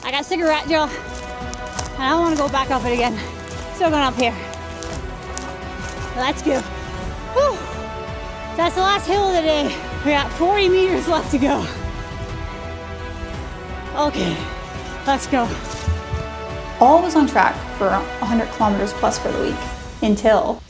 I got cigarette Jill, and I don't want to go back up it again. Still going up here. Let's go. Whew. That's the last hill of the day. We got 40 meters left to go. Okay, let's go. All was on track for 100 kilometers plus for the week until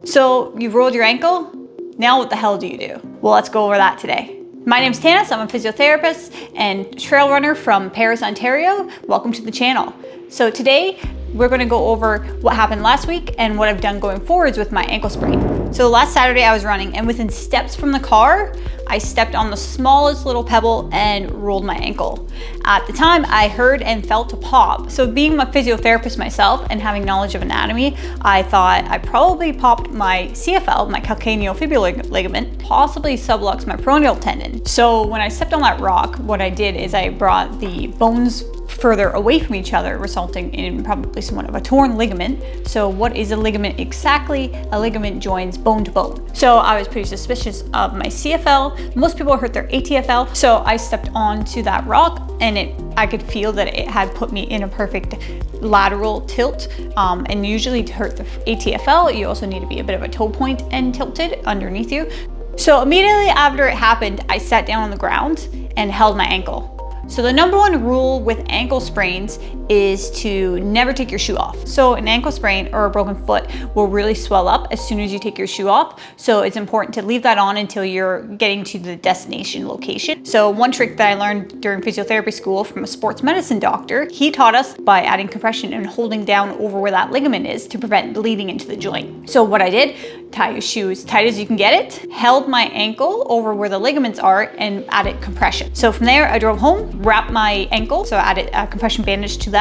So you've rolled your ankle? Now what the hell do you do? Well, let's go over that today. My name's Tanis, I'm a physiotherapist and trail runner from Paris, Ontario. Welcome to the channel. So today we're gonna go over what happened last week and what I've done going forwards with my ankle sprain. So last Saturday I was running and within steps from the car, I stepped on the smallest little pebble and rolled my ankle. At the time, I heard and felt a pop. So being a physiotherapist myself and having knowledge of anatomy, I thought I probably popped my CFL, my calcaneofibular ligament, possibly subluxed my peroneal tendon. So when I stepped on that rock, what I did is I brought the bones further away from each other, resulting in probably somewhat of a torn ligament. So what is a ligament exactly? A ligament joins bone to bone. So I was pretty suspicious of my CFL. Most people hurt their ATFL. So I stepped onto that rock and I could feel that it had put me in a perfect lateral tilt. And usually to hurt the ATFL, you also need to be a bit of a toe point and tilted underneath you. So immediately after it happened, I sat down on the ground and held my ankle. So the number one rule with ankle sprains is to never take your shoe off. So an ankle sprain or a broken foot will really swell up as soon as you take your shoe off. So it's important to leave that on until you're getting to the destination location. So one trick that I learned during physiotherapy school from a sports medicine doctor, he taught us by adding compression and holding down over where that ligament is to prevent bleeding into the joint. So what I did, tie your shoe as tight as you can get it, held my ankle over where the ligaments are and added compression. So from there, I drove home, wrapped my ankle, so I added a compression bandage to that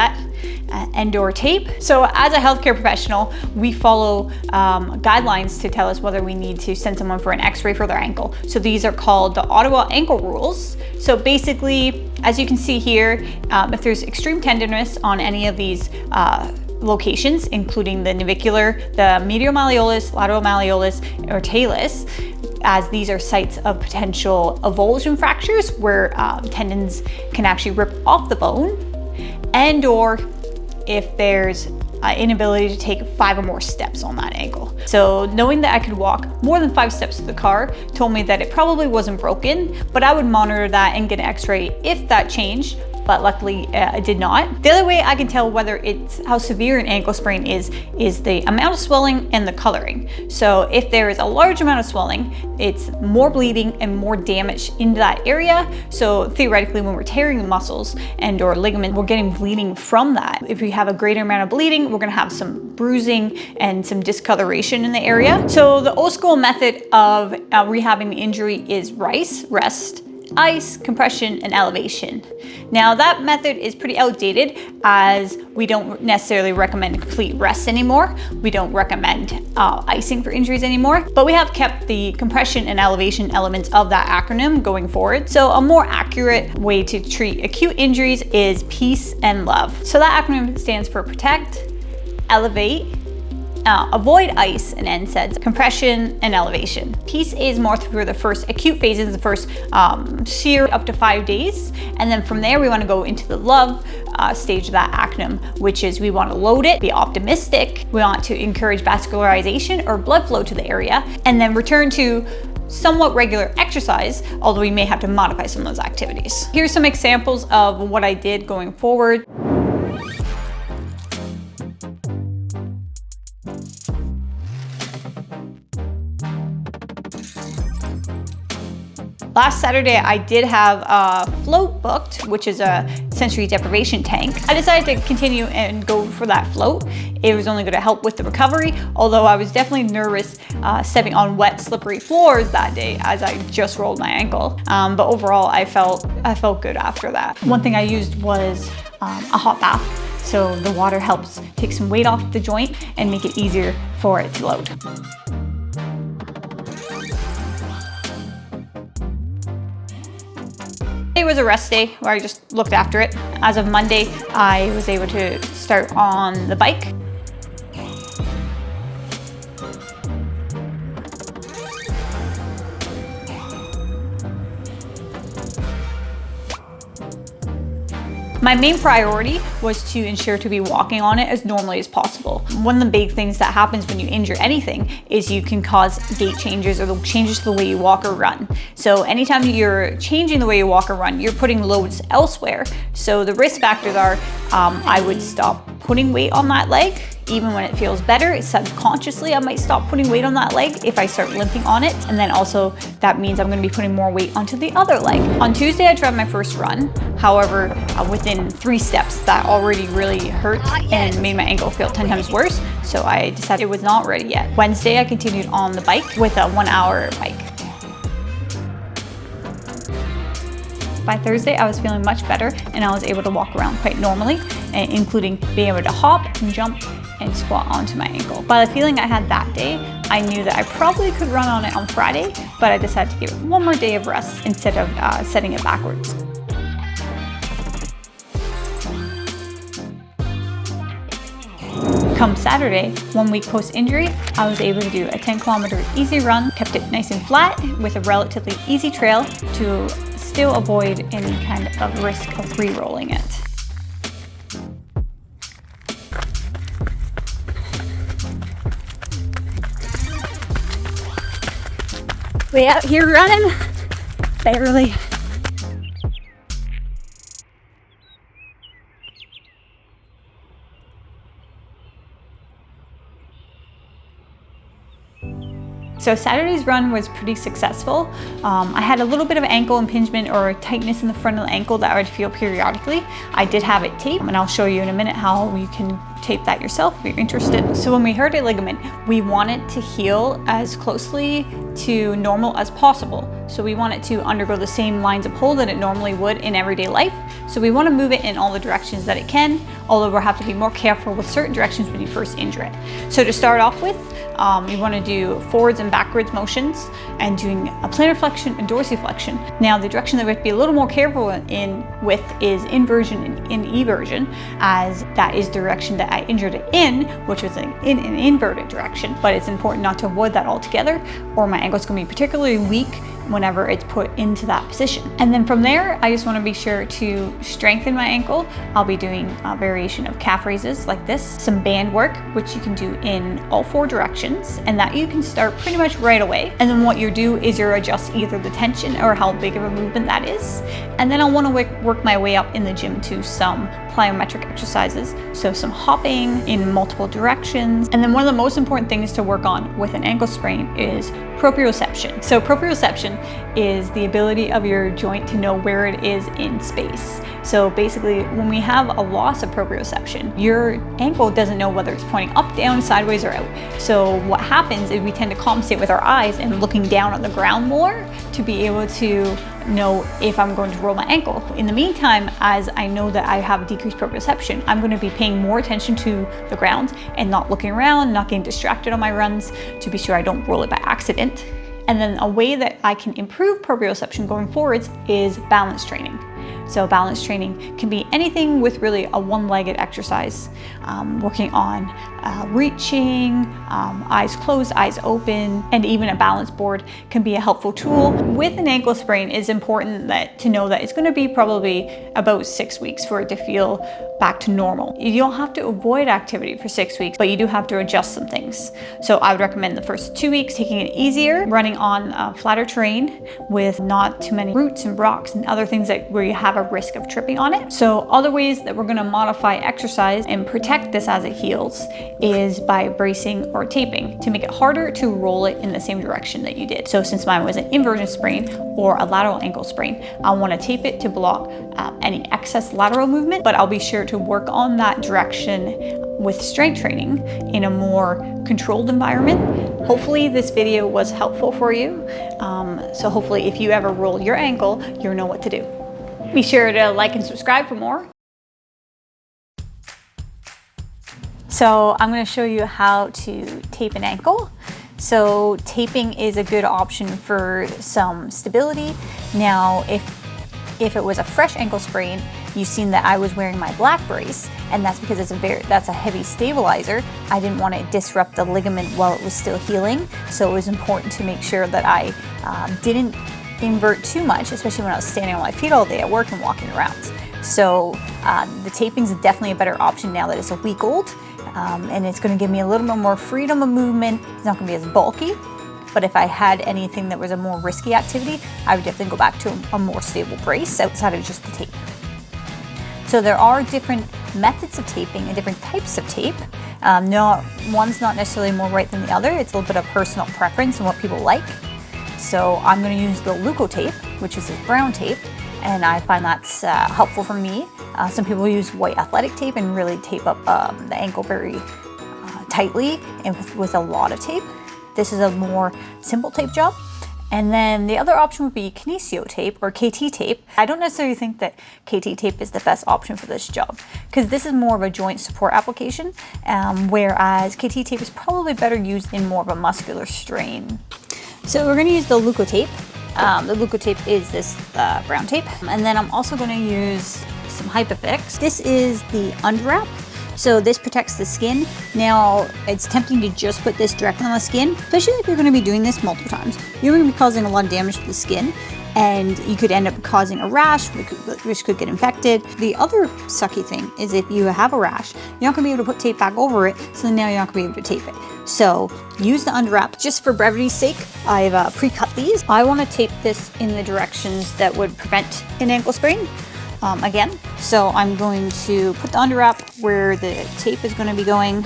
and/or tape. So as a healthcare professional, we follow guidelines to tell us whether we need to send someone for an x-ray for their ankle. So these are called the Ottawa ankle rules. So basically, as you can see here, if there's extreme tenderness on any of these locations, including the navicular, the medial malleolus, lateral malleolus, or talus, as these are sites of potential avulsion fractures where tendons can actually rip off the bone, and or if there's inability to take 5 or more steps on that ankle. So knowing that I could walk more than 5 steps to the car told me that it probably wasn't broken, but I would monitor that and get an x-ray if that changed. But luckily it did not. The other way I can tell whether it's how severe an ankle sprain is the amount of swelling and the coloring. So if there is a large amount of swelling, it's more bleeding and more damage into that area. So theoretically, when we're tearing the muscles and or ligament, we're getting bleeding from that. If we have a greater amount of bleeding, we're gonna have some bruising and some discoloration in the area. So the old school method of rehabbing the injury is rest, ice, compression, and elevation. Now that method is pretty outdated as we don't necessarily recommend complete rest anymore. We don't recommend icing for injuries anymore, but we have kept the compression and elevation elements of that acronym going forward. So a more accurate way to treat acute injuries is peace and love. So that acronym stands for protect, elevate, avoid ice and NSAIDs, compression and elevation. Peace is more for the first acute phases, the first shear up to 5 days. And then from there, we want to go into the love stage of that acronym, which is we want to load it, be optimistic. We want to encourage vascularization or blood flow to the area, and then return to somewhat regular exercise, although we may have to modify some of those activities. Here's some examples of what I did going forward. Last Saturday, I did have a float booked, which is a sensory deprivation tank. I decided to continue and go for that float. It was only going to help with the recovery, although I was definitely nervous stepping on wet, slippery floors that day as I just rolled my ankle. But overall, I felt good after that. One thing I used was a hot bath. So the water helps take some weight off the joint and make it easier for it to load. It was a rest day where I just looked after it. As of Monday, I was able to start on the bike. My main priority was to ensure to be walking on it as normally as possible. One of the big things that happens when you injure anything is you can cause gait changes or the changes to the way you walk or run. So anytime you're changing the way you walk or run, you're putting loads elsewhere. So the risk factors are, I would stop putting weight on that leg. Even when it feels better, subconsciously I might stop putting weight on that leg if I start limping on it. And then also that means I'm gonna be putting more weight onto the other leg. On Tuesday, I tried my first run. However, within 3 steps, that already really hurt and made my ankle feel 10 times worse. So I decided it was not ready yet. Wednesday, I continued on the bike with a 1-hour bike. By Thursday, I was feeling much better and I was able to walk around quite normally, including being able to hop and jump and squat onto my ankle. By the feeling I had that day, I knew that I probably could run on it on Friday, but I decided to give it one more day of rest instead of setting it backwards. Come Saturday, 1 week post-injury, I was able to do a 10-kilometer easy run, kept it nice and flat with a relatively easy trail to still avoid any kind of risk of re-rolling it. We out here running, barely. So Saturday's run was pretty successful. I had a little bit of ankle impingement or tightness in the front of the ankle that I would feel periodically. I did have it taped, and I'll show you in a minute how you can tape that yourself if you're interested. So when we hurt a ligament, we want it to heal as closely to normal as possible. So we want it to undergo the same lines of pull that it normally would in everyday life. So we want to move it in all the directions that it can, although we'll have to be more careful with certain directions when you first injure it. So to start off with, you want to do forwards and backwards motions and doing a plantar flexion and dorsiflexion. Now the direction that we have to be a little more careful with is inversion and eversion, as that is the direction that I injured it in, which was in an inverted direction. But it's important not to avoid that altogether, or my ankle's going to be particularly weak whenever it's put into that position. And then from there, I just want to be sure to strengthen my ankle. I'll be doing a variation of calf raises like this, some band work, which you can do in all 4 directions, and that you can start pretty much right away. And then what you do is you adjust either the tension or how big of a movement that is. And then I want to work my way up in the gym to some plyometric exercises, so some hopping in multiple directions. And then one of the most important things to work on with an ankle sprain is proprioception. So proprioception is the ability of your joint to know where it is in space. So basically, when we have a loss of proprioception, your ankle doesn't know whether it's pointing up, down, sideways, or out. So what happens is we tend to compensate with our eyes and looking down on the ground more to be able to know if I'm going to roll my ankle. In the meantime, as I know that I have decreased proprioception, I'm going to be paying more attention to the ground and not looking around, not getting distracted on my runs to be sure I don't roll it by accident. And then a way that I can improve proprioception going forwards is balance training. So balance training can be anything with really a one-legged exercise, working on reaching, eyes closed, eyes open, and even a balance board can be a helpful tool. With an ankle sprain, it's important to know that it's going to be probably about 6 weeks for it to feel back to normal. You don't have to avoid activity for 6 weeks, but you do have to adjust some things. So I would recommend the first 2 weeks taking it easier, running on flatter terrain with not too many roots and rocks and other things where you have a risk of tripping on it. So other ways that we're going to modify exercise and protect this as it heals is by bracing or taping to make it harder to roll it in the same direction that you did. So since mine was an inversion sprain or a lateral ankle sprain, I want to tape it to block any excess lateral movement, but I'll be sure to work on that direction with strength training in a more controlled environment. Hopefully this video was helpful for you. So hopefully if you ever roll your ankle, you'll know what to do. Be sure to like and subscribe for more. So I'm going to show you how to tape an ankle. So taping is a good option for some stability. Now, if it was a fresh ankle sprain, you've seen that I was wearing my black brace, and that's because that's a heavy stabilizer. I didn't want to disrupt the ligament while it was still healing, so it was important to make sure that I didn't invert too much, especially when I was standing on my feet all day at work and walking around. So the taping is definitely a better option now that it's a week old, and it's going to give me a little bit more freedom of movement. It's not going to be as bulky, but if I had anything that was a more risky activity, I would definitely go back to a more stable brace outside of just the tape. So there are different methods of taping and different types of tape. One's not necessarily more right than the other. It's a little bit of personal preference and what people like. So I'm going to use the leuko tape, which is this brown tape, and I find that's helpful for me. Some people use white athletic tape and really tape up the ankle very tightly and with a lot of tape. This is a more simple tape job. And then the other option would be kinesio tape or KT tape. I don't necessarily think that KT tape is the best option for this job because this is more of a joint support application, whereas KT tape is probably better used in more of a muscular strain. So we're going to use the leuko tape. The leuko tape is this brown tape. And then I'm also going to use some Hypafix. This is the underwrap. So this protects the skin. Now, it's tempting to just put this directly on the skin, especially if you're going to be doing this multiple times. You're going to be causing a lot of damage to the skin, and you could end up causing a rash, which could get infected. The other sucky thing is if you have a rash, you're not going to be able to put tape back over it, so then now you're not going to be able to tape it. So use the underwrap. Just for brevity's sake, I've pre-cut these. I want to tape this in the directions that would prevent an ankle sprain. Again, so I'm going to put the underwrap where the tape is going to be going.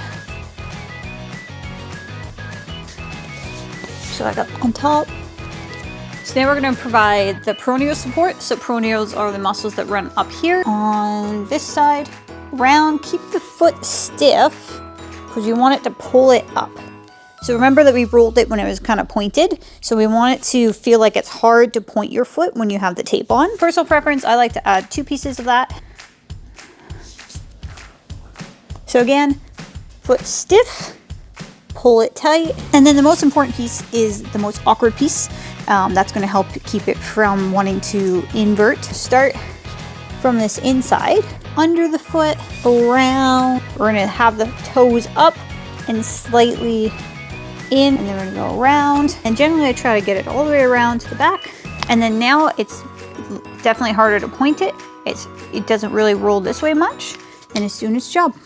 So I got on top. So now we're going to provide the peroneal support. So peroneals are the muscles that run up here on this side. Round, keep the foot stiff because you want it to pull it up. So remember that we rolled it when it was kind of pointed. So we want it to feel like it's hard to point your foot when you have the tape on. Personal preference, I like to add 2 pieces of that. So again, foot stiff, pull it tight. And then the most important piece is the most awkward piece. That's going to help keep it from wanting to invert. Start from this inside, under the foot, around. We're going to have the toes up and slightly in, and then we're gonna go around, and generally I try to get it all the way around to the back. And then now it's definitely harder to point it. It doesn't really roll this way much, and it's doing its job.